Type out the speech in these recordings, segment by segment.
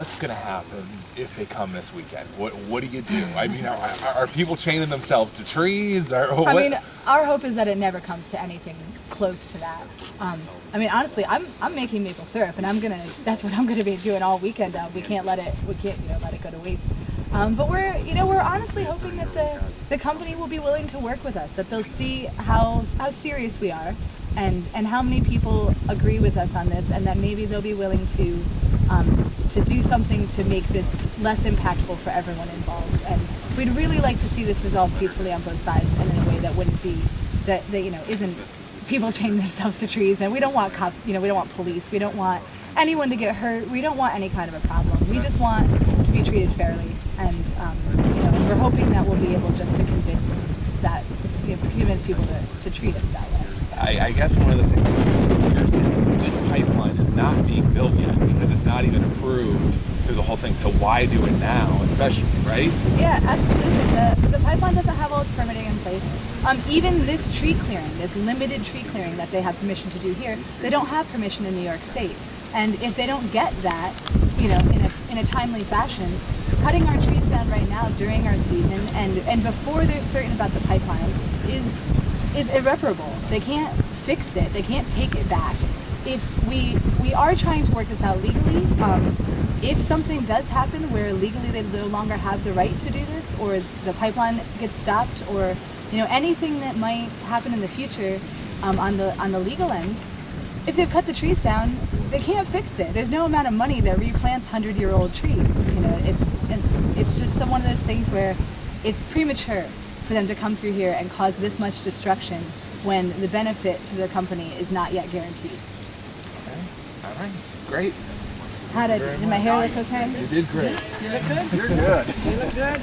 What's going to happen if they come this weekend? What do you do? I mean, are people chaining themselves to trees? Or what? I mean, our hope is that it never comes to anything close to that. I mean, honestly, I'm making maple syrup, and that's what I'm gonna be doing all weekend. We can't let it let it go to waste. But we're honestly hoping that the company will be willing to work with us, that they'll see how serious we are, and how many people agree with us on this, and that maybe they'll be willing to do something to make this less impactful for everyone involved. And we'd really like to see this resolved peacefully on both sides, and in a way that wouldn't be that isn't people chaining themselves to trees. And we don't want cops, we don't want police, we don't want anyone to get hurt, we don't want any kind of a problem. We just want to be treated fairly, and we're hoping that we'll be able just to convince people to treat us that way. I guess one of the things you're saying is this pipeline is not being built yet because it's not even approved through the whole thing. So why do it now, especially, right? Yeah, absolutely. The pipeline doesn't have all its permitting in place. Even this tree clearing, this limited tree clearing that they have permission to do here, they don't have permission in New York State. And if they don't get that, in a timely fashion, cutting our trees down right now during our season and before they're certain about the pipeline is irreparable. They can't fix it. They can't take it back. If we are trying to work this out legally, if something does happen where legally they no longer have the right to do this, or the pipeline gets stopped, or anything that might happen in the future on the legal end, if they've cut the trees down, they can't fix it. There's no amount of money that replants 100-year-old trees. It's just one of those things where it's premature for them to come through here and cause this much destruction when the benefit to the company is not yet guaranteed. Okay. All right. Great. Did my hair look okay? You did great. You look good? You're good. You look good?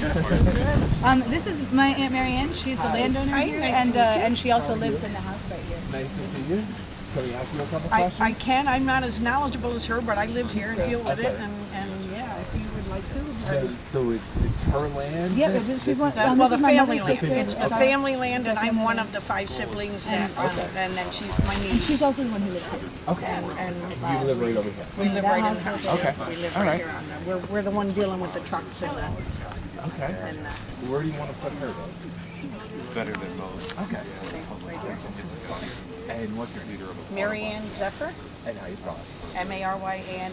This is my Aunt Marianne. She's the landowner here, and she also lives in the house right here. Nice to see you. Can we ask you a couple questions? I can. I'm not as knowledgeable as her, but I live here and deal with it, and yeah, if you would like to. So it's her land? Yeah, she's one. Well, the family land. sister. It's the family land, and I'm one of the 5 siblings, and then she's my niece. She's also the one who lives here. Okay. And You live right over here. we live right in the house. Okay. We live All right right. here on the. We're the one dealing with the trucks and Okay. Where do you want to put her? Better than most. Okay. And what's your leader of the Marianne Zephyr, And how you spell it? MARYANNZEFFER.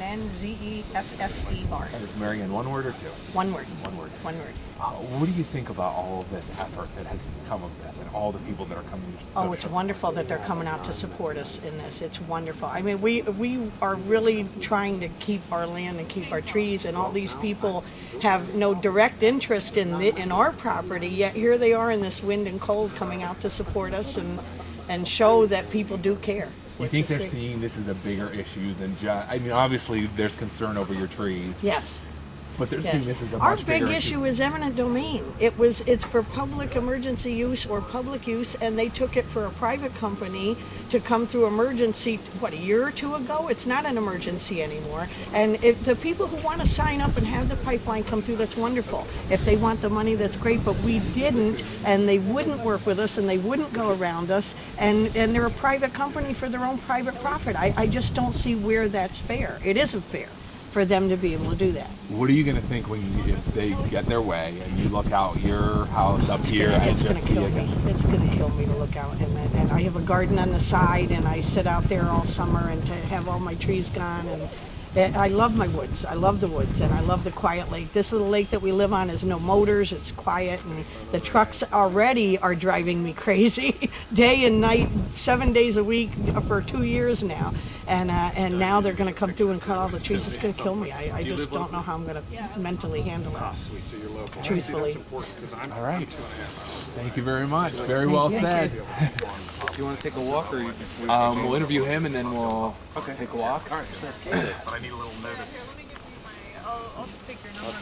And it's Marianne, one word or two? One word. One word. One word. What do you think about all of this effort that has come of this and all the people that are coming to Oh, it's wonderful that they're coming out to support us in this. It's wonderful. I mean, we are really trying to keep our land and keep our trees, and all these people have no direct interest in our property, yet here they are in this wind and cold coming out to support us and show that people do care. You think they're seeing this as a bigger issue than just, I mean, obviously there's concern over your trees. Yes. But they're seeing this as a Our much big bigger issue is eminent domain. It's for public emergency use or public use, and they took it for a private company to come through emergency, a year or two ago? It's not an emergency anymore. And if the people who want to sign up and have the pipeline come through, that's wonderful. If they want the money, that's great, but we didn't, and they wouldn't work with us, and they wouldn't go around us, and they're a private company for their own private profit. I just don't see where that's fair. It isn't fair for them to be able to do that. What are you going to think if they get their way and you look out your house up here and It's just see gonna kill me. It's gonna kill me to look out, and I have a garden on the side, and I sit out there all summer, and to have all my trees gone, and I love my woods. I love the woods, and I love the quiet lake. This little lake that we live on is no motors. It's quiet, and the trucks already are driving me crazy, day and night, 7 days a week for 2 years now. And now they're going to come through and cut all the trees. It's going to kill me. I just don't know how I'm going to mentally handle it. Truthfully. All right. Thank you very much. Very well said. Do you want to take a walk, or We'll interview him and then we'll take a walk. All right, sure. But I need a little notice. I'll take your number.